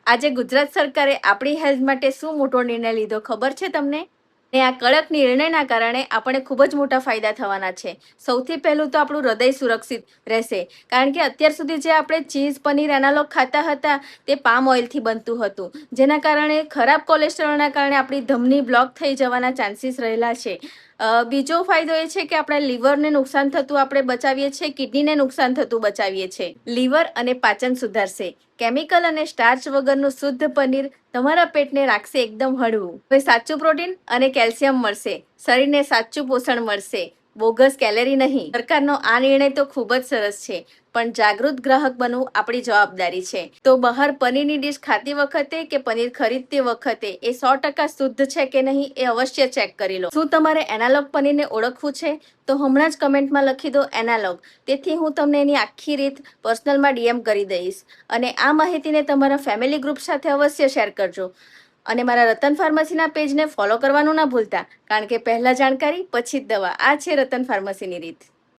આજે ગુજરાત સરકારે આપણી હેલ્થ માટે શું મોટો નિર્ણય લીધો ખબર છે તમને? ને આ કડક નિર્ણયના કારણે આપણે ખૂબ જ મોટા ફાયદા થવાના છે. સૌથી પહેલું તો આપણું હૃદય સુરક્ષિત રહેશે, કારણ કે અત્યાર સુધી જે આપણે ચીઝ, પનીર, એનાલોગ ખાતા હતા તે પામ ઓઇલથી બનતું હતું, જેના કારણે ખરાબ કોલેસ્ટ્રોલના કારણે આપણી ધમની બ્લોક થઈ જવાના ચાન્સીસ રહેલા છે. બીજો ફાયદો એ છે કે આપણા લીવરને નુકસાન થતું આપણે બચાવીએ છીએ, કિડનીને નુકસાન થતું બચાવીએ છીએ. લીવર અને પાચન સુધારશે. કેમિકલ અને સ્ટાર્ચ વગરનું શુદ્ધ પનીર તમારા પેટને રાખશે એકદમ હળવું. હવે સાચું પ્રોટીન અને કેલ્શિયમ મળશે, શરીરને સાચું પોષણ મળશે, બોગસ કેલેરી નહીં. સરકારનો આ નિર્ણય તો ખૂબ જ સરસ છે, પણ જાગૃત ગ્રાહક બનવું આપણી જવાબદારી છે. તો બહાર પનીરની ડીશ ખાતી વખતે કે પનીર ખરીદતી વખતે એ 100% શુદ્ધ છે કે નહીં એ અવશ્ય ચેક કરી લો. શું તમારે એનાલોગ પનીરને ઓળખવું છે? તો હમણાં જ કમેન્ટમાં લખી દો એનાલોગ. તેથી હું તમને એની આખી રીત પર્સનલમાં ડીએમ કરી દઈશ. અને આ માહિતીને તમારા ફેમિલી ગ્રુપ સાથે અવશ્ય શેર કરજો. અને મારા રતન ફાર્મસીના પેજને ફોલો કરવાનું ના ભૂલતા, કારણ કે પહેલા જાણકારી પછી જ દવા. આ છે રતન ફાર્મસીની રીત.